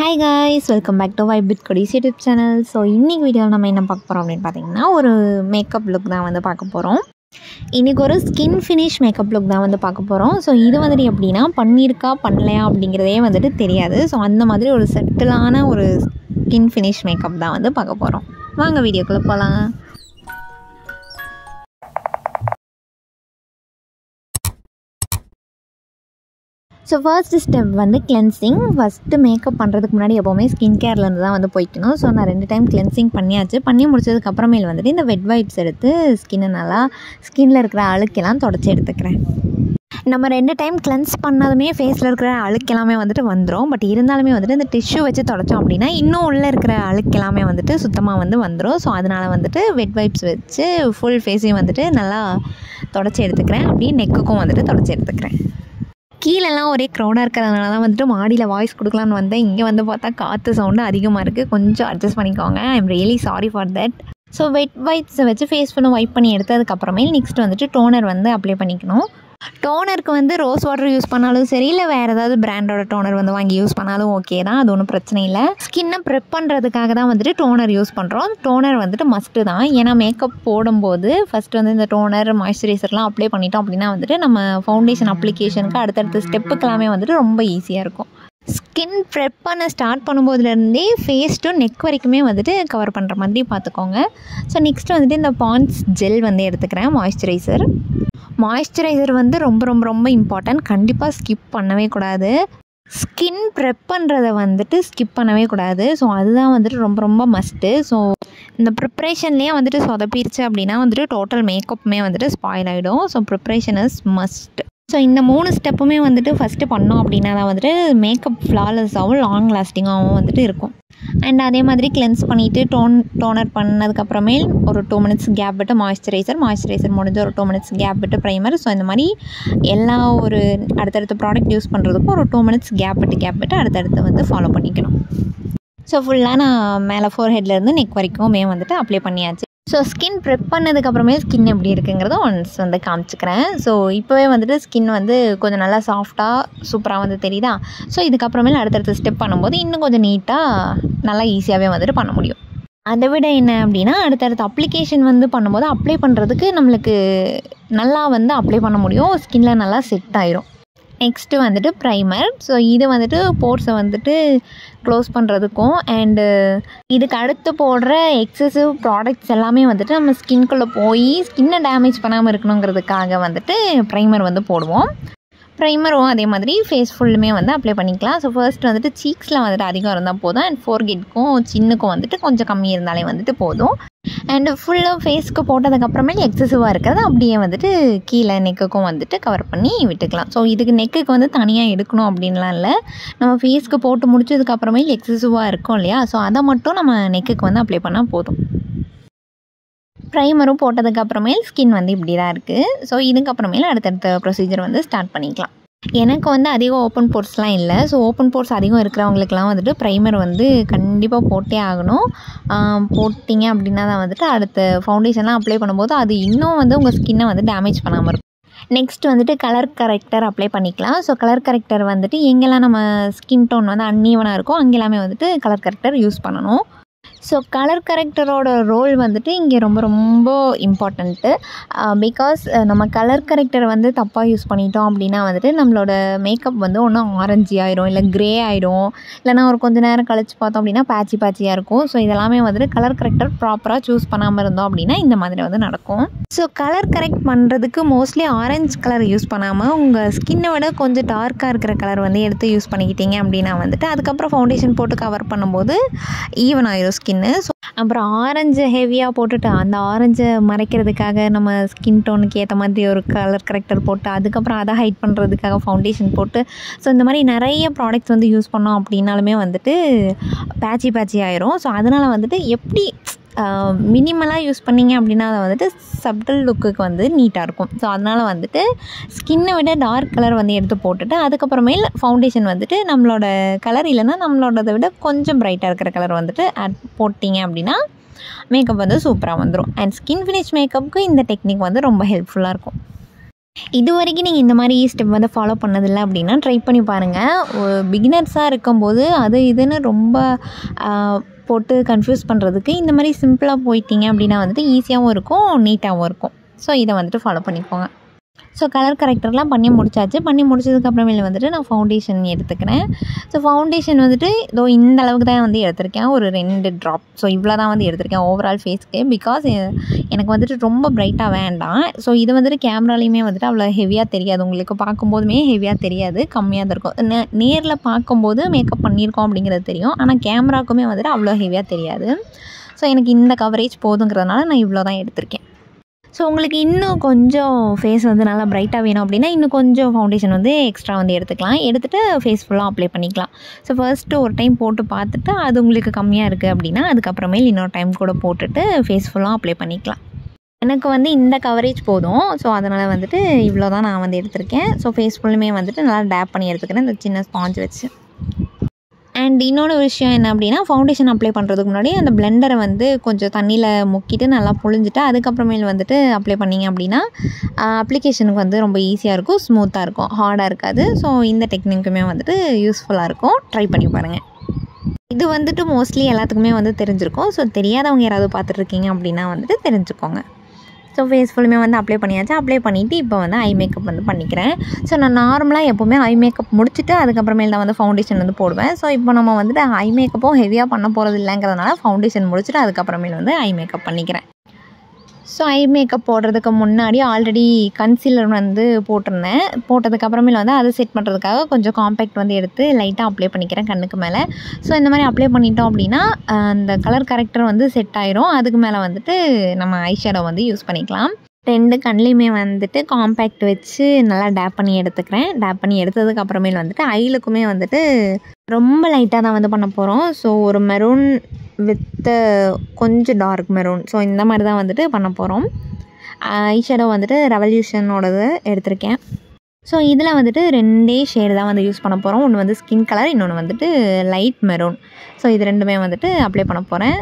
Hi guys, welcome back to Vibe with Kodis YouTube channel. So இன்னைக்கு வீடியோவில் நம்ம என்ன பார்க்க போகிறோம் அப்படின்னு பார்த்தீங்கன்னா ஒரு மேக்கப் லுக் தான் வந்து பார்க்க போகிறோம். இன்றைக்கி ஒரு ஸ்கின் ஃபினிஷ் மேக்கப் லுக் தான் வந்து பார்க்க போகிறோம். ஸோ இது வந்துட்டு எப்படின்னா பண்ணியிருக்கா பண்ணலையா அப்படிங்கிறதே வந்துட்டு தெரியாது. ஸோ அந்த மாதிரி ஒரு செட்டிலான ஒரு ஸ்கின் ஃபினிஷ் மேக்கப் தான் வந்து பார்க்க போகிறோம். வாங்க வீடியோக்குள்ளே போகலாம். ஸோ ஃபர்ஸ்ட் ஸ்டெப் வந்து கிளென்சிங். ஃபஸ்ட்டு மேக்கப் பண்ணுறதுக்கு முன்னாடி எப்போவுமே ஸ்கின் கேர்லேருந்து தான் வந்து போய்க்கணும். ஸோ நான் 2 டைம் கிளென்சிங் பண்ணி முடிச்சதுக்கப்புறமேல் வந்துட்டு இந்த வெட் வைப்ஸ் எடுத்து ஸ்கின்னை நல்லா ஸ்கின்னில் இருக்கிற அழுக்கெல்லாம் தொடச்சி எடுத்துக்கிறேன். நம்ம 2 டைம் கிளென்ஸ் பண்ணதுமே ஃபேஸில் இருக்கிற அழுக்கெல்லாமே வந்துட்டு வந்துடும். பட் இருந்தாலுமே வந்துட்டு இந்த டிஷ்யூ வச்சு தொடச்சோம் அப்படின்னா இன்னும் உள்ளே இருக்கிற அழுக்கெல்லாமே வந்துட்டு சுத்தமாக வந்து வந்துடும். ஸோ அதனால் வந்துட்டு வெட் வைப்ஸ் வச்சு ஃபுல் ஃபேஸையும் வந்துட்டு நல்லா தொடச்சி எடுத்துக்கிறேன். அப்படியே நெக்குக்கும் வந்துட்டு தொடச்சி எடுத்துக்கிறேன். கீழெல்லாம் ஒரே க்ரௌடாக இருக்கிறதுனால தான் வந்துட்டு மாடியில் வாய்ஸ் கொடுக்கலான்னு வந்தேன். இங்கே வந்து பார்த்தா காற்று சவுண்டு அதிகமாக இருக்குது. கொஞ்சம் அட்ஜஸ்ட் பண்ணிக்கோங்க. I am really sorry for that. So wet வைப்ஸை வச்சு ஃபேஸ் ஃபுல்லும் வைப் பண்ணி எடுத்ததுக்கப்புறமே நெக்ஸ்ட் வந்துட்டு டோனர் வந்து அப்ளை பண்ணிக்கணும். டோனருக்கு வந்து ரோஸ் வாட்டர் யூஸ் பண்ணாலும் சரி, இல்லை வேறு ஏதாவது பிராண்டோட டோனர் வந்து வாங்கி யூஸ் பண்ணாலும் ஓகே தான். அது ஒன்றும் பிரச்சனை இல்லை. ஸ்கின்னை ப்ரெப் பண்ணுறதுக்காக தான் வந்துட்டு டோனர் யூஸ் பண்ணுறோம். டோனர் வந்துட்டு மஸ்ட்டு தான். ஏன்னா மேக்கப் போடும்போது ஃபஸ்ட்டு வந்து இந்த டோனர் மாய்ஸ்சரைசர்லாம் அப்ளை பண்ணிட்டோம் அப்படின்னா வந்துட்டு நம்ம ஃபவுண்டேஷன் அப்ளிகேஷனுக்கு அடுத்தடுத்த ஸ்டெப்புக்கெல்லாமே வந்துட்டு ரொம்ப ஈஸியாக இருக்கும். ஸ்கின் ப்ரெப் பண்ண ஸ்டார்ட் பண்ணும்போதுலேருந்தே ஃபேஸ் டு நெக் வரைக்குமே வந்துட்டு கவர் பண்ணுற மாதிரி பார்த்துக்கோங்க. ஸோ நெக்ஸ்ட்டு வந்துட்டு இந்த பாண்ட்ஸ் ஜெல் வந்து எடுத்துக்கிறேன். மாய்ஸ்சரைசர் வந்து ரொம்ப ரொம்ப ரொம்ப இம்பார்ட்டன்ட். கண்டிப்பாக ஸ்கிப் பண்ணவே கூடாது. ஸ்கின் ப்ரெப் பண்ணுறதை வந்துட்டு ஸ்கிப் பண்ணவே கூடாது. ஸோ அதுதான் வந்துட்டு ரொம்ப ரொம்ப மஸ்ட்டு. ஸோ இந்த ப்ரிப்ரேஷன்லேயே வந்துட்டு சொதப்பிடுச்சு அப்படின்னா வந்துட்டு டோட்டல் மேக்கப்புமே வந்துட்டு ஸ்பாயில் ஆகிடும். So preparation is must. So இந்த 3 ஸ்டெப்புமே வந்துட்டு ஃபஸ்ட்டு பண்ணோம் அப்படின்னா தான் வந்துட்டு மேக்கப் ஃப்ளாலெஸ்ஸாகவும் லாங் லாஸ்டிங்காகவும் வந்துட்டு இருக்கும். அண்ட் அதே மாதிரி கிளென்ஸ் பண்ணிவிட்டு டோனர் பண்ணதுக்கப்புறமே ஒரு 2 மினிட்ஸ் கேப் விட்டு மாய்ஸ்சரைசர் முடிஞ்ச ஒரு 2 மினிட்ஸ் கேப் விட்டு ப்ரைமர். ஸோ இந்த மாதிரி எல்லா ஒரு அடுத்தடுத்த ப்ராடக்ட் யூஸ் பண்ணுறதுக்கும் ஒரு 2 மினிட்ஸ் கேப் விட்டு அடுத்தடுத்து வந்து ஃபாலோ பண்ணிக்கணும். ஸோ ஃபுல்லாக நான் மேலே ஃபோர்ஹெட்லேருந்து நெக் வரைக்குமே வந்துட்டு அப்ளை பண்ணியாச்சு. ஸோ ஸ்கின் ப்ரெப் பண்ணதுக்கப்புறமே ஸ்கின் எப்படி இருக்குங்கிறத ஒன்ஸ் வந்து காமிச்சிக்கிறேன். ஸோ இப்போவே வந்துட்டு ஸ்கின் வந்து கொஞ்சம் நல்லா சாஃப்டாக சூப்பராக வந்து தெரியுதா. ஸோ இதுக்கப்புறமேல அடுத்தடுத்த ஸ்டெப் பண்ணும்போது இன்னும் கொஞ்சம் நீட்டாக நல்லா ஈஸியாகவே வந்துட்டு பண்ண முடியும். அதை விட என்ன அப்படின்னா அடுத்தடுத்த அப்ளிகேஷன் வந்து பண்ணும்போது அப்ளை பண்ணுறதுக்கு நம்மளுக்கு நல்லா வந்து அப்ளை பண்ண முடியும். ஸ்கின்ல நல்லா செட் ஆயிரும். நெக்ஸ்ட்டு வந்துட்டு ப்ரைமர். ஸோ இது வந்துட்டு போர்ஸை வந்துட்டு க்ளோஸ் பண்ணுறதுக்கும் அண்டு இதுக்கு அடுத்து போடுற எக்ஸசிவ் ப்ராடக்ட்ஸ் எல்லாமே வந்துட்டு நம்ம ஸ்கின்குள்ளே போய் ஸ்கின்னை டேமேஜ் பண்ணாமல் இருக்கணுங்கிறதுக்காக வந்துட்டு ப்ரைமர் வந்து போடுவோம். ப்ரைமரும் அதே மாதிரி ஃபேஸ் ஃபுல்லுமே வந்து அப்ளை பண்ணிக்கலாம். ஸோ ஃபர்ஸ்ட் வந்துட்டு சீக்ஸில் வந்துட்டு அதிகம் இருந்தால் போதும். அண்ட் ஃபோர்ஹெட்க்கும் சின்னுக்கும் வந்துட்டு கொஞ்சம் கம்மி இருந்தாலே வந்துட்டு போதும். அண்டு ஃபுல்லாக ஃபேஸ்க்கு போட்டதுக்கப்புறமே எக்ஸசிவாக இருக்கிறது அப்படியே வந்துட்டு கீழே நெக்குக்கும் வந்துட்டு கவர் பண்ணி விட்டுக்கலாம். ஸோ இதுக்கு நெக்குக்கு வந்து தனியாக எடுக்கணும் அப்படின்லாம் இல்லை. நம்ம ஃபேஸ்க்கு போட்டு முடிச்சதுக்கப்புறமே எக்ஸசிவாக இருக்கும் இல்லையா. ஸோ அதை மட்டும் நம்ம நெக்குக்கு வந்து அப்ளை பண்ணால் போதும். ப்ரைமரும் போட்டதுக்கப்புறமேல் ஸ்கின் வந்து இப்படி தான் இருக்குது. ஸோ இதுக்கப்புறமேல அடுத்தடுத்த ப்ரொசீஜர் வந்து ஸ்டார்ட் பண்ணிக்கலாம். எனக்கு வந்து அதிகம் ஓப்பன் போர்ஸ்லாம் இல்லை. ஸோ ஓப்பன் போர்ஸ் அதிகம் இருக்கிறவங்களுக்குலாம் வந்துட்டு ப்ரைமர் வந்து கண்டிப்பாக போட்டே ஆகணும். போட்டிங்க அப்படின்னா தான் வந்துட்டு அடுத்த ஃபவுண்டேஷன்லாம் அப்ளை பண்ணும்போது அது இன்னும் வந்து உங்கள் ஸ்கின்னை வந்து டேமேஜ் பண்ணாமல் இருக்கும். நெக்ஸ்ட் வந்துட்டு கலர் கரெக்டர் அப்ளை பண்ணிக்கலாம். ஸோ கலர் கரெக்டர் வந்துட்டு எங்கெல்லாம் நம்ம ஸ்கின் டோன் வந்து அன்ஈவனாக இருக்கோ அங்கெல்லாமே வந்துட்டு கலர் கரெக்டர் யூஸ் பண்ணணும். ஸோ கலர் கரெக்டரோட ரோல் வந்துட்டு இங்கே ரொம்ப ரொம்ப இம்பார்ட்டண்ட்டு. பிகாஸ் நம்ம கலர் கரெக்டர் வந்து தப்பாக யூஸ் பண்ணிட்டோம் அப்படின்னா வந்துட்டு நம்மளோட மேக்கப் வந்து ஒன்று ஆரஞ்சு ஆயிரும், இல்லை க்ரே ஆயிடும், இல்லைனா ஒரு கொஞ்சம் நேரம் கழிச்சு பார்த்தோம் அப்படின்னா பேட்சியாக இருக்கும். ஸோ இதெல்லாமே வந்துட்டு கலர் கரெக்டர் ப்ராப்பராக சூஸ் பண்ணாமல் இருந்தோம் அப்படின்னா இந்த மாதிரி வந்து நடக்கும். ஸோ கலர் கரெக்ட் பண்ணுறதுக்கு மோஸ்ட்லி ஆரஞ்சு கலர் யூஸ் பண்ணாமல் உங்கள் ஸ்கின்னை விட கொஞ்சம் டார்க்காக இருக்கிற கலர் வந்து எடுத்து யூஸ் பண்ணிக்கிட்டீங்க அப்படின்னா வந்துட்டு அதுக்கப்புறம் ஃபவுண்டேஷன் போட்டு கவர் பண்ணும்போது ஈவன் ஆயிரும் ஸ்கின்னு. ஸோ அப்புறம் ஆரஞ்சு ஹெவியாக போட்டுட்டு அந்த ஆரஞ்சை மறைக்கிறதுக்காக நம்ம ஸ்கின் டோனுக்கு ஏற்ற மாதிரி ஒரு கலர் கரெக்டர் போட்டு அதுக்கப்புறம் அதை ஹைட் பண்ணுறதுக்காக ஃபவுண்டேஷன் போட்டு ஸோ இந்த மாதிரி நிறைய ப்ராடக்ட்ஸ் வந்து யூஸ் பண்ணோம் அப்படின்னாலுமே வந்துட்டு பேட்சி ஆயிரும். ஸோ அதனால் வந்துட்டு எப்படி மினிமலாக யூஸ் பண்ணிங்க அப்படின்னா அதை வந்துட்டு சப்டல் லுக்குக்கு வந்து நீட்டாக இருக்கும். ஸோ அதனால் வந்துட்டு ஸ்கின்னை விட டார்க் கலர் வந்து எடுத்து போட்டுட்டு அதுக்கப்புறமேல் ஃபவுண்டேஷன் வந்துட்டு நம்மளோட கலர் இல்லைன்னா நம்மளோடதை விட கொஞ்சம் ப்ரைட்டாக இருக்கிற கலர் வந்துட்டு போட்டிங்க அப்படின்னா மேக்கப் வந்து சூப்பராக வந்துடும். அண்ட் ஸ்கின் ஃபினிஷ் மேக்கப்புக்கு இந்த டெக்னிக் வந்து ரொம்ப ஹெல்ப்ஃபுல்லாக இருக்கும். இது வரைக்கும் நீங்கள் இந்த மாதிரி ஸ்டெப் வந்து ஃபாலோ பண்ணதில்லை அப்படின்னா ட்ரை பண்ணி பாருங்கள். பிகினர்ஸாக இருக்கும்போது அது இதுன்னு ரொம்ப போட்டு கன்ஃபியூஸ் பண்ணுறதுக்கு இந்த மாதிரி சிம்பிளாக போயிட்டீங்க அப்படின்னா வந்துட்டு ஈஸியாகவும் இருக்கும், நீட்டாகவும் இருக்கும். ஸோ இதை வந்துட்டு ஃபாலோ பண்ணிக்கோங்க. ஸோ கலர் கரெக்டர்லாம் பண்ணி முடிச்சாச்சு. பண்ணி முடிச்சதுக்கப்புறமேல வந்துட்டு நான் ஃபவுண்டேஷன் எடுத்துக்கிறேன். ஸோ ஃபவுண்டேஷன் வந்துட்டு இதோ இந்த அளவுக்கு தான் வந்து எடுத்திருக்கேன், ஒரு 2 ட்ராப். ஸோ இவ்வளோ தான் வந்து எடுத்திருக்கேன் ஓவரால் ஃபேஸ்க்கு. பிகாஸ் எனக்கு வந்துட்டு ரொம்ப ப்ரைட்டாக வேண்டாம். ஸோ இது வந்துட்டு கேமராலையுமே வந்துட்டு அவ்வளோ ஹெவியாக தெரியாது, உங்களுக்கு பார்க்கும்போதுமே ஹெவியாக தெரியாது, கம்மியாக தான் இருக்கும். நேரில் பார்க்கும்போது மேக்கப் பண்ணியிருக்கோம் அப்படிங்கிறது தெரியும், ஆனால் கேமராவுக்குமே வந்துட்டு அவ்வளோ ஹெவியாக தெரியாது. ஸோ எனக்கு இந்த கவரேஜ் போதுங்கிறதுனால நான் இவ்வளோ தான் எடுத்திருக்கேன். ஸோ உங்களுக்கு இன்னும் கொஞ்சம் ஃபேஸ் வந்து நல்லா ப்ரைட்டாக வேணும் அப்படின்னா இன்னும் கொஞ்சம் ஃபவுண்டேஷன் வந்து எக்ஸ்ட்ரா வந்து எடுத்துக்கலாம். எடுத்துகிட்டு ஃபேஸ் ஃபுல்லாக அப்ளை பண்ணிக்கலாம். ஸோ ஃபர்ஸ்ட்டு ஒரு டைம் போட்டு பார்த்துட்டு அது உங்களுக்கு கம்மியாக இருக்குது அப்படின்னா அதுக்கப்புறமேல் இன்னொரு டைம் கூட போட்டுட்டு ஃபேஸ் ஃபுல்லாக அப்ளை பண்ணிக்கலாம். எனக்கு வந்து இந்த கவரேஜ் போதும். ஸோ அதனால் வந்துட்டு இவ்வளோ தான் நான் வந்து எடுத்திருக்கேன். ஸோ ஃபேஸ் ஃபுல்லுமே வந்துட்டு நல்லா டேப் பண்ணி எடுத்துக்கிறேன் இந்த சின்ன ஸ்பாஞ்ச் வச்சு. அண்ட் இன்னொரு விஷயம் என்ன அப்படின்னா, ஃபவுண்டேஷன் அப்ளை பண்ணுறதுக்கு முன்னாடி அந்த பிளெண்டரை வந்து கொஞ்சம் தண்ணியில் முக்கிட்டு நல்லா புழிஞ்சிட்டு அதுக்கப்புறமேல் வந்துட்டு அப்ளை பண்ணிங்க அப்படின்னா அப்ளிகேஷனுக்கு வந்து ரொம்ப ஈஸியாக இருக்கும், ஸ்மூத்தாக இருக்கும், ஹார்டாக இருக்காது. ஸோ இந்த டெக்னிக்குமே வந்துட்டு யூஸ்ஃபுல்லாக இருக்கும், ட்ரை பண்ணி பாருங்கள். இது வந்துட்டு மோஸ்ட்லி எல்லாத்துக்குமே வந்து தெரிஞ்சிருக்கும். ஸோ தெரியாதவங்க யாராவது பார்த்துட்ருக்கீங்க அப்படின்னா வந்துட்டு தெரிஞ்சுக்கோங்க. ஸோ ஃபேஸ் ஃபுல்லுமே வந்து அப்ளை பண்ணியாச்சு. அப்ளை பண்ணிவிட்டு இப்போ வந்து ஐ மேக்கப் வந்து பண்ணிக்கிறேன். ஸோ நான் நார்மலாக எப்போவுமே ஐ மேக்கப் முடிச்சுட்டு அதுக்கப்புறமேல் தான் வந்து ஃபவுண்டேஷன் வந்து போடுவேன். ஸோ இப்போ நம்ம வந்துட்டு ஐ மேக்கப்பும் ஹெவியாக பண்ண போகிறது இல்லைங்கிறதுனால ஃபவுண்டேஷன் முடிச்சுட்டு அதுக்கப்புறமேல் வந்து ஐ மேக்கப் பண்ணிக்கிறேன். ஸோ ஐ மேக்கப் போடுறதுக்கு முன்னாடி ஆல்ரெடி கன்சீலர் வந்து போட்டிருந்தேன். போட்டதுக்கப்புறமேல வந்து அதை செட் பண்ணுறதுக்காக கொஞ்சம் காம்பேக்ட் வந்து எடுத்து லைட்டாக அப்ளை பண்ணிக்கிறேன் கண்ணுக்கு மேலே. ஸோ இந்த மாதிரி அப்ளை பண்ணிட்டோம் அப்படின்னா அந்த கலர் கரெக்டர் வந்து செட் ஆயிரும். அதுக்கு மேலே வந்துட்டு நம்ம ஐ ஷேடோ வந்து யூஸ் பண்ணிக்கலாம். 2 கண்லேயுமே வந்துட்டு காம்பேக்ட் வச்சு நல்லா டேப் பண்ணி எடுத்துக்கிறேன். டேப் பண்ணி எடுத்ததுக்கப்புறமேல் வந்துட்டு ஐலுக்குமே வந்துட்டு ரொம்ப லைட்டாக தான் வந்து பண்ண போகிறோம். ஸோ ஒரு மெரூன் வித்து கொஞ்சம் டார்க் மெரூன், ஸோ இந்த மாதிரி தான் வந்துட்டு பண்ண போகிறோம். ஐ ஷேடோ வந்துட்டு ரெவல்யூஷனோடது எடுத்திருக்கேன். ஸோ இதில் வந்துட்டு 2 ஷேடு தான் வந்து யூஸ் பண்ண போகிறோம். ஒன்று வந்து ஸ்கின் கலர், இன்னொன்று வந்துட்டு லைட் மெரூன். ஸோ இது 2மே வந்துட்டு அப்ளை பண்ண போகிறேன்.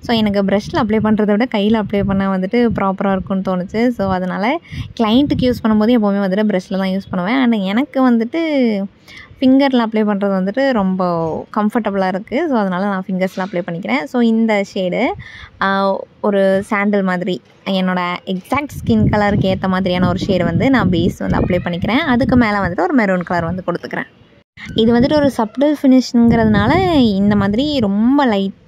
ஸோ எனக்கு ப்ரஷ்ஷில் அப்ளை பண்ணுறத விட கையில் அப்ளை பண்ணால் வந்துட்டு ப்ராப்பராக இருக்கும்னு தோணுச்சு. ஸோ அதனால் கிளைண்ட்டுக்கு யூஸ் பண்ணும்போது எப்போவுமே வந்துட்டு ப்ரஷ்ஷில் தான் யூஸ் பண்ணுவேன். ஆனால் எனக்கு வந்துட்டு ஃபிங்கரில் அப்ளை பண்ணுறது வந்துட்டு ரொம்ப கம்ஃபர்டபுளாக இருக்குது. ஸோ அதனால் நான் ஃபிங்கர்ஸில் அப்ளை பண்ணிக்கிறேன். ஸோ இந்த ஷேடு ஒரு சாண்டில் மாதிரி என்னோடய எக்ஸாக்ட் ஸ்கின் கலருக்கு ஏற்ற மாதிரியான ஒரு ஷேடு வந்து நான் பேஸ் வந்து அப்ளை பண்ணிக்கிறேன். அதுக்கு மேலே வந்துட்டு ஒரு மெரூன் கலர் வந்து கொடுத்துக்கிறேன். இது வந்துட்டு ஒரு சப்டில் ஃபினிஷ்ங்கிறதுனால இந்த மாதிரி ரொம்ப லைட்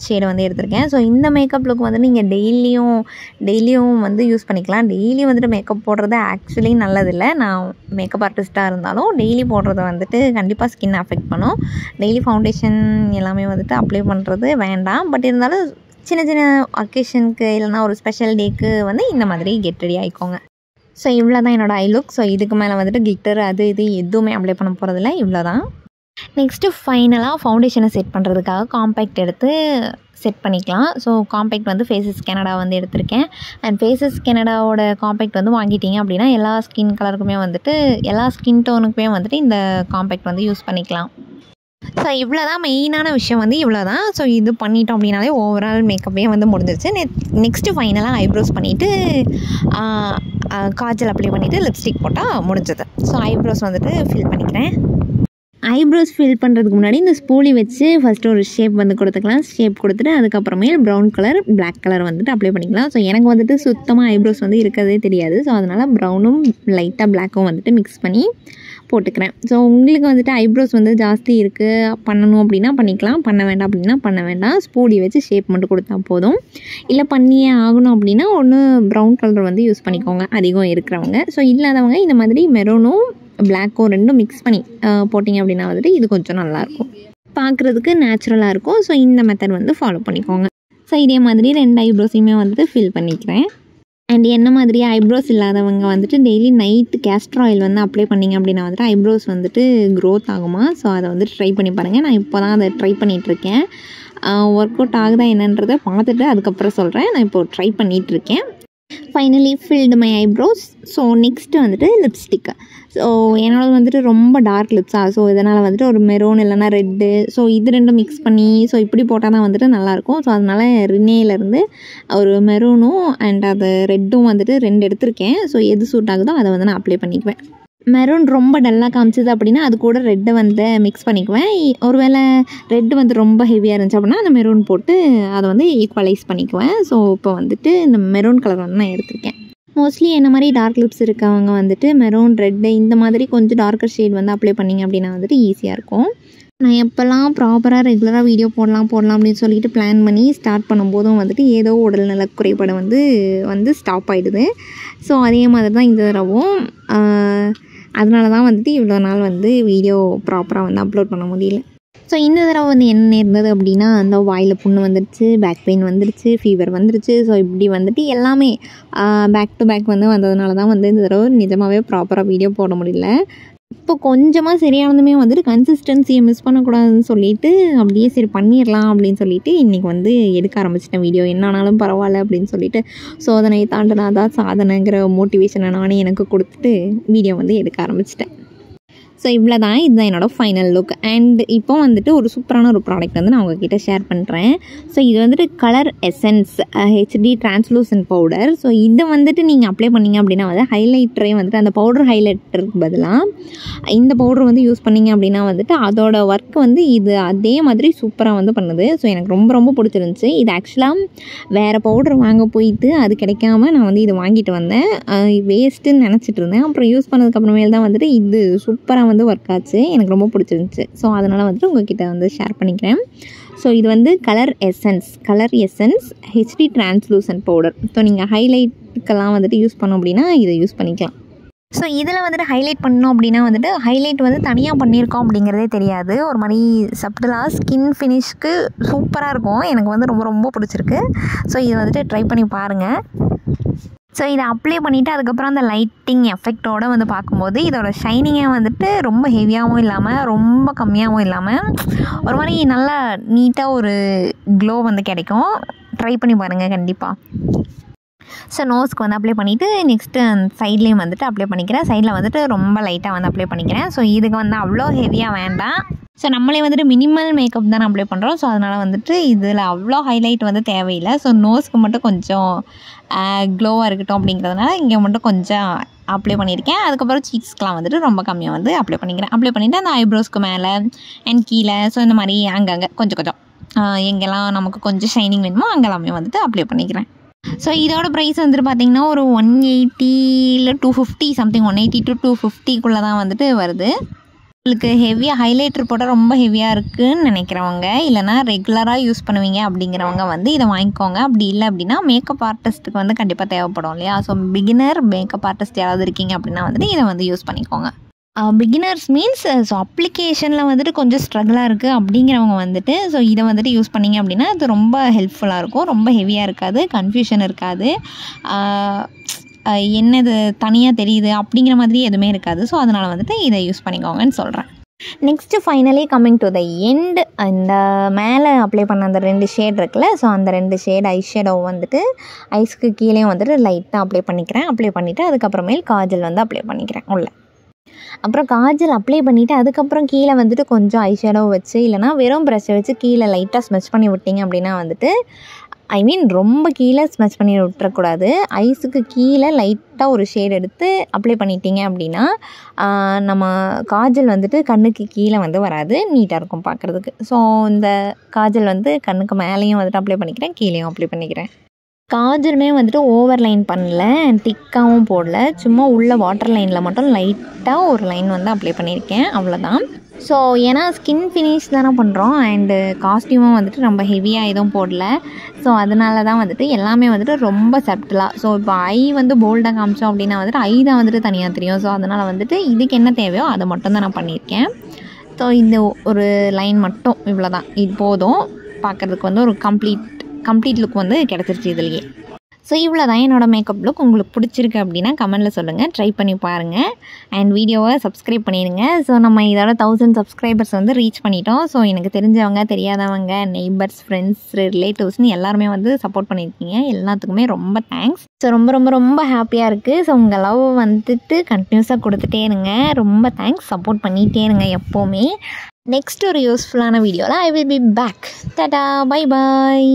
ஷேடு வந்து எடுத்திருக்கேன். ஸோ இந்த மேக்கப் லுக் வந்து நீங்கள் டெய்லியும் வந்து யூஸ் பண்ணிக்கலாம். டெய்லியும் வந்துட்டு மேக்கப் போடுறது ஆக்சுவலி நல்லதில்லை. நான் மேக்கப் ஆர்டிஸ்ட்டாக இருந்தாலும் டெய்லி போடுறது வந்துட்டு கண்டிப்பாக ஸ்கின் அஃபெக்ட் பண்ணும். டெய்லி ஃபவுண்டேஷன் எல்லாமே வந்துட்டு அப்ளை பண்ணுறது வேண்டாம். பட் இருந்தாலும் சின்ன அக்கேஷனுக்கு இல்லைனா ஒரு ஸ்பெஷல் டேக்கு வந்து இந்த மாதிரி கெட் ரெடி ஆகிக்கோங்க. ஸோ இவ்வளோ தான் என்னோடய ஐ லுக். ஸோ இதுக்கு மேலே வந்துட்டு கிளிட்டர் அது இது எதுவுமே அப்ளை பண்ண போகிறதில்ல, இவ்வளோ தான். நெக்ஸ்ட்டு ஃபைனலாக ஃபவுண்டேஷனை செட் பண்ணுறதுக்காக காம்பேக்ட் எடுத்து செட் பண்ணிக்கலாம். ஸோ காம்பேக்ட் வந்து ஃபேஸஸ் கனடா வந்து எடுத்திருக்கேன். அண்ட் ஃபேஸஸ் கனடாவோட காம்பேக்ட் வந்து வாங்கிட்டீங்க அப்படின்னா எல்லா ஸ்கின் கலருக்குமே வந்துட்டு எல்லா ஸ்கின் டோனுக்குமே வந்துட்டு இந்த காம்பேக்ட் வந்து யூஸ் பண்ணிக்கலாம். ஸோ இவ்வளோ தான் மெயினான விஷயம் வந்து இவ்வளோ தான். ஸோ இது பண்ணிட்டோம் அப்படின்னாலே ஓவரால் மேக்கப்பே வந்து முடிஞ்சிருச்சு. நெக்ஸ்ட்டு ஃபைனலாக ஐப்ரோஸ் பண்ணிவிட்டு காஜல் அப்ளை பண்ணிவிட்டு லிப்ஸ்டிக் போட்டால் முடிஞ்சது. ஸோ ஐப்ரோஸ் வந்துட்டு ஃபில் பண்ணிக்கிறேன். ஐப்ரோஸ் ஃபில் பண்ணுறதுக்கு முன்னாடி இந்த ஸ்பூலி வச்சு ஃபஸ்ட்டு ஒரு ஷேப் வந்து கொடுத்துக்கலாம். ஷேப் கொடுத்துட்டு அதுக்கப்புறமே ப்ரௌன் கலர் பிளாக் கலர் வந்துட்டு அப்ளை பண்ணிக்கலாம். ஸோ எனக்கு வந்துட்டு சுத்தமாக ஐப்ரோஸ் வந்து இருக்கிறதே தெரியாது. ஸோ அதனால் ப்ரௌனும் லைட்டாக பிளாக்கும் வந்துட்டு மிக்ஸ் பண்ணி போட்டுக்கிறேன். ஸோ உங்களுக்கு வந்துட்டு ஐப்ரோஸ் வந்து ஜாஸ்தி இருக்குது பண்ணணும் அப்படின்னா பண்ணிக்கலாம், பண்ண வேண்டாம் அப்படின்னா பண்ண வேண்டாம். ஸ்பூலி வச்சு ஷேப் மட்டும் கொடுத்தா போதும். இல்லை பண்ணியே ஆகணும் அப்படின்னா ஒன்று ப்ரௌன் கலர் வந்து யூஸ் பண்ணிக்கோங்க அதிகம் இருக்கிறவங்க. ஸோ இல்லாதவங்க இந்த மாதிரி மெரூனும் பிளாக்கும் 2 மிக்ஸ் பண்ணி போட்டிங்க அப்படின்னா வந்துட்டு இது கொஞ்சம் நல்லாயிருக்கும், பார்க்குறதுக்கு நேச்சுரலாக இருக்கும். ஸோ இந்த மெத்தட் வந்து ஃபாலோ பண்ணிக்கோங்க. ஸோ இதே மாதிரி 2 ஐப்ரோஸையுமே வந்துட்டு ஃபில் பண்ணிக்கிறேன். அண்ட் என்ன மாதிரி ஐப்ரோஸ் இல்லாதவங்க வந்துட்டு டெய்லி நைட்டு கேஸ்டர் ஆயில் வந்து அப்ளை பண்ணிங்க அப்படின்னா வந்துட்டு ஐப்ரோஸ் வந்துட்டு க்ரோத் ஆகுமா. ஸோ அதை வந்துட்டு ட்ரை பண்ணி பாருங்கள். நான் இப்போ தான் அதை ட்ரை பண்ணிகிட்ருக்கேன். ஒர்க் அவுட் ஆகுதா என்னன்றதை பார்த்துட்டு அதுக்கப்புறம் சொல்கிறேன். நான் இப்போது ட்ரை பண்ணிகிட்ருக்கேன். Finally filled my eyebrows. So next வந்துட்டு லிப்ஸ்டிக்கு. ஸோ என்னோட வந்துட்டு ரொம்ப டார்க் லிப்ஸாக, ஸோ இதனால் வந்துட்டு ஒரு மெரூன் இல்லைனா ரெட்டு, ஸோ இது ரெண்டும் மிக்ஸ் பண்ணி ஸோ இப்படி போட்டால் தான் வந்துட்டு நல்லாயிருக்கும். ஸோ அதனால் ரினேலேருந்து ஒரு மெரூனும் அண்ட் அது ரெட்டும் வந்துட்டு 2 எடுத்திருக்கேன். ஸோ எது சூட் ஆகுதோ அதை வந்து நான் அப்ளை பண்ணிக்குவேன். மெரூன் ரொம்ப டல்லாக காமிச்சிது அப்படின்னா அது கூட ரெட்டை வந்து மிக்ஸ் பண்ணிக்குவேன். ஒருவேளை ரெட்டு வந்து ரொம்ப ஹெவியாக இருந்துச்சு அப்படின்னா அந்த மெரூன் போட்டு அதை வந்து ஈக்குவலைஸ் பண்ணிக்குவேன். ஸோ இப்போ வந்துட்டு இந்த மெரூன் கலர் வந்து நான் எடுத்திருக்கேன். மோஸ்ட்லி என்ன மாதிரி டார்க் லிப்ஸ் இருக்கவங்க வந்துட்டு மெரூன், ரெட்டு இந்த மாதிரி கொஞ்சம் டார்க்கர் ஷேட் வந்து அப்ளை பண்ணிங்க அப்படின்னா வந்துட்டு ஈஸியாக இருக்கும். நான் எப்போல்லாம் ப்ராப்பராக ரெகுலராக வீடியோ போடலாம் அப்படின்னு சொல்லிட்டு பிளான் பண்ணி ஸ்டார்ட் பண்ணும்போதும் வந்துட்டு ஏதோ உடல்நல குறைபாடு வந்து ஸ்டாப் ஆகிடுது. ஸோ அதே மாதிரி தான் இந்த தடவும் அதனால தான் வந்துட்டு இவ்வளோ நாள் வந்து வீடியோ ப்ராப்பராக வந்து அப்லோட் பண்ண முடியல. ஸோ இந்த தடவை வந்து என்ன இருந்தது அப்படின்னா அந்த வாயில் புண்ணு வந்துடுச்சு, பேக் பெயின் வந்துடுச்சு, ஃபீவர் வந்துடுச்சு. ஸோ இப்படி வந்துட்டு எல்லாமே பேக் டு பேக் வந்து வந்ததுனால தான் வந்து இந்த தடவை நிஜமாகவே ப்ராப்பராக வீடியோ போட முடியல. இப்போ கொஞ்சமாக சரியானதுமே வந்துட்டு கன்சிஸ்டன்சியை மிஸ் பண்ணக்கூடாதுன்னு சொல்லிட்டு அப்படியே சரி பண்ணிடலாம் அப்படின்னு சொல்லிட்டு இன்றைக்கி வந்து எடுக்க ஆரம்பிச்சிட்டேன் வீடியோ. என்னானாலும் பரவாயில்ல அப்படின்னு சொல்லிட்டு சோதனை தாண்டினாதான் சாதனைங்கிற மோட்டிவேஷனை நானே எனக்கு கொடுத்துட்டு வீடியோ வந்து எடுக்க ஆரம்பிச்சிட்டேன். ஸோ இவ்வளோ தான், இதுதான் என்னோடய ஃபைனல் லுக். அண்ட் இப்போ வந்துட்டு ஒரு சூப்பரான ஒரு ப்ராடக்ட் வந்து நான் உங்ககிட்ட ஷேர் பண்ணுறேன். ஸோ இது வந்துட்டு colour essence HD translucent powder. So இதை வந்துட்டு நீங்கள் அப்ளை பண்ணிங்க அப்படின்னா வந்து ஹைலைட்டரே வந்துட்டு அந்த பவுடர் ஹைலைட்டருக்கு பதிலாக இந்த பவுடர் வந்து யூஸ் பண்ணிங்க அப்படின்னா வந்துட்டு அதோட ஒர்க் வந்து இது அதே மாதிரி சூப்பராக வந்து பண்ணுது. ஸோ எனக்கு ரொம்ப ரொம்ப பிடிச்சிருந்துச்சி. இது ஆக்சுவலாக வேறு பவுடர் வாங்க போயிட்டு அது கிடைக்காம நான் வந்து இது வாங்கிட்டு வந்தேன். வேஸ்ட்டுன்னு நினச்சிட்டு இருந்தேன். அப்புறம் யூஸ் பண்ணதுக்கப்புறமேல் தான் வந்துட்டு இது சூப்பராக வந்து ஒர்க் ஆச்சு. எனக்கு ரொம்ப பிடிச்சிருந்துச்சு. ஸோ அதனால் வந்துட்டு உங்ககிட்ட வந்து ஷேர் பண்ணிக்கிறேன். ஸோ இது வந்து colour essence HD translucent powder. So நீங்கள் ஹைலைட்டுக்கெல்லாம் வந்துட்டு யூஸ் பண்ணோம் அப்படின்னா இதை யூஸ் பண்ணிக்கலாம். ஸோ இதில் வந்துட்டு ஹைலைட் பண்ணோம் அப்படின்னா வந்துட்டு ஹைலைட் வந்து தனியாக பண்ணியிருக்கோம் அப்படிங்கிறதே தெரியாது. ஒரு மாதிரி சப்டலாக ஸ்கின் ஃபினிஷ்க்கு சூப்பராக இருக்கும். எனக்கு வந்து ரொம்ப ரொம்ப பிடிச்சிருக்கு. ஸோ இதை வந்துட்டு ட்ரை பண்ணி பாருங்கள். ஸோ இதை அப்ளை பண்ணிவிட்டு அதுக்கப்புறம் அந்த லைட்டிங் எஃபெக்டோடு வந்து பார்க்கும்போது இதோட ஷைனிங்கே வந்துட்டு ரொம்ப ஹெவியாகவும் இல்லாமல் ரொம்ப கம்மியாகவும் இல்லாமல் ஒரு மாதிரி நல்லா நீட்டாக ஒரு க்ளோ வந்து கிடைக்கும். ட்ரை பண்ணி பாருங்கள் கண்டிப்பாக. ஸோ நோஸ்க்கு வந்து அப்ளை பண்ணிவிட்டு நெக்ஸ்ட்டு சைட்லேயும் வந்துட்டு அப்ளை பண்ணிக்கிறேன். சைடில் வந்துட்டு ரொம்ப லைட்டாக வந்து அப்ளை பண்ணிக்கிறேன். ஸோ இதுக்கு வந்து அவ்வளோ ஹெவியாக வேண்டாம். ஸோ நம்மளே வந்துட்டு மினிமல் மேக்கப் தான் அப்ளை பண்ணுறோம். ஸோ அதனால் வந்துட்டு இதில் அவ்வளோ ஹைலைட் வந்து தேவையில்லை. ஸோ நோஸ்க்கு மட்டும் கொஞ்சம் க்ளோவாக இருக்கட்டும் அப்படிங்கிறதுனால இங்கே மட்டும் கொஞ்சம் அப்ளை பண்ணியிருக்கேன். அதுக்கப்புறம் சீக்ஸ்க்கெலாம் வந்துட்டு ரொம்ப கம்மியாக வந்து அப்ளை பண்ணிக்கிறேன். அப்ளை பண்ணிவிட்டு அந்த ஐப்ரோஸ்க்கு மேலே அண்ட் கீழே ஸோ இந்த மாதிரி அங்கங்கே கொஞ்சம் எங்கெல்லாம் நமக்கு கொஞ்சம் ஷைனிங் வேணுமோ அங்கெல்லாமே வந்துட்டு அப்ளை பண்ணிக்கிறேன். ஸோ இதோட ப்ரைஸ் வந்துட்டு பார்த்திங்கன்னா ஒரு 180 இல்லை 250 சம்திங் 180 to 250 தான் வந்துட்டு வருது. உங்களுக்கு ஹெவியாக ஹைலைட்டர் போட்டால் ரொம்ப ஹெவியாக இருக்குதுன்னு நினைக்கிறவங்க இல்லைனா ரெகுலராக யூஸ் பண்ணுவீங்க அப்படிங்கிறவங்க வந்து இதை வாங்கிக்கோங்க. அப்படி இல்லை அப்படின்னா மேக்கப் ஆர்டிஸ்ட்டுக்கு வந்து கண்டிப்பாக தேவைப்படும் இல்லையா. ஸோ பிகினர் மேக்கப் ஆர்டிஸ்ட் யாராவது இருக்கீங்க அப்படின்னா வந்துட்டு இதை வந்து யூஸ் பண்ணிக்கோங்க. பிகினர்ஸ் மீன்ஸ் ஸோ அப்ளிகேஷனில் வந்துட்டு கொஞ்சம் ஸ்ட்ரகிளாக இருக்குது அப்படிங்கிறவங்க வந்துட்டு ஸோ இதை வந்துட்டு யூஸ் பண்ணிங்க அப்படின்னா இது ரொம்ப ஹெல்ப்ஃபுல்லாக இருக்கும். ரொம்ப ஹெவியாக இருக்காது, கன்ஃபியூஷன் இருக்காது, என்னது தனியாக தெரியுது அப்படிங்கிற மாதிரி எதுவுமே இருக்காது. ஸோ அதனால் வந்துட்டு இதை யூஸ் பண்ணிக்கோங்கன்னு சொல்கிறேன். Next finally coming to the end, இந்த மேலே அப்ளை பண்ண அந்த 2 ஷேட் இருக்குல்ல. ஸோ அந்த 2 ஷேட் ஐ ஷேடோ வந்துட்டு ஐஸ்க்கு கீழேயும் வந்துட்டு லைட்டாக அப்ளை பண்ணிக்கிறேன். அப்ளை பண்ணிவிட்டு அதுக்கப்புறமேல் காஜல் வந்து அப்ளை பண்ணிக்கிறேன் உள்ள. அப்புறம் காஜல் அப்ளை பண்ணிவிட்டு அதுக்கப்புறம் கீழே வந்துட்டு கொஞ்சம் ஐ ஷேடோ வச்சு இல்லைனா வெறும் ப்ரஷ்ஷை வச்சு கீழே லைட்டாக ஸ்மெச் பண்ணி விட்டிங்க அப்படின்னா வந்துட்டு ரொம்ப கீழே ஸ்மெச் பண்ணி விட்டுறக்கூடாது. ஐஸுக்கு கீழே லைட்டாக ஒரு ஷேட் எடுத்து அப்ளை பண்ணிட்டீங்க அப்படின்னா நம்ம காஜல் வந்துட்டு கண்ணுக்கு கீழே வந்து வராது, நீட்டாக இருக்கும் பார்க்குறதுக்கு. ஸோ இந்த காஜல் வந்து கண்ணுக்கு மேலேயும் வந்துட்டு அப்ளை பண்ணிக்கிறேன், கீழேயும் அப்ளை பண்ணிக்கிறேன். காஜலுமே வந்துட்டு ஓவர் லைன் பண்ணல, திக்காகவும் போடல, சும்மா உள்ள வாட்டர் லைனில் மட்டும் லைட்டாக ஒரு லைன் வந்து அப்ளை பண்ணியிருக்கேன், அவ்வளோதான். ஸோ ஏன்னா ஸ்கின் ஃபினிஷ் தானே பண்ணுறோம் அண்டு காஸ்ட்யூமும் வந்துட்டு ரொம்ப ஹெவியாக எதுவும் போடல. ஸோ அதனால தான் வந்துட்டு எல்லாமே வந்துட்டு ரொம்ப சப்டலாக. ஸோ இப்போ ஐ வந்து போல்டாக காமிச்சோம் அப்படின்னா வந்துட்டு ஐ தான் வந்துட்டு தனியாக தெரியும். ஸோ அதனால் வந்துட்டு இதுக்கு என்ன தேவையோ அதை மட்டும் தான் நான் பண்ணியிருக்கேன். ஸோ இந்த ஒரு லைன் மட்டும் இவ்வளோ தான், இது போதும். பார்க்குறதுக்கு வந்து ஒரு கம்ப்ளீட் லுக் வந்து கிடச்சிருச்சு இதுலேயே. ஸோ இவ்வளோ தான் என்னோடய மேக்கப் லுக். உங்களுக்கு பிடிச்சிருக்கு அப்படின்னா கமெண்ட்டில் சொல்லுங்கள், ட்ரை பண்ணி பாருங்கள். அண்ட் வீடியோவை சப்ஸ்கிரைப் பண்ணிடுங்க. ஸோ நம்ம இதோட 1000 சப்ஸ்கிரைபர்ஸ் வந்து ரீச் பண்ணிட்டோம். ஸோ எனக்கு தெரிஞ்சவங்க, தெரியாதவங்க, நெய்பர்ஸ், ஃப்ரெண்ட்ஸ், ரிலேட்டிவ்ஸ்னு எல்லாருமே வந்து சப்போர்ட் பண்ணியிருக்கீங்க. எல்லாத்துக்குமே ரொம்ப தேங்க்ஸ். ஸோ ரொம்ப ரொம்ப ரொம்ப ஹாப்பியாக இருக்குது. ஸோ உங்கள் லவ் வந்துட்டு கண்டினியூஸாக கொடுத்துட்டே இருங்க. ரொம்ப தேங்க்ஸ். சப்போர்ட் பண்ணிகிட்டே இருங்க எப்போவுமே. நெக்ஸ்ட் ஒரு யூஸ்ஃபுல்லான வீடியோவில் I will be back. Tata, bye bye.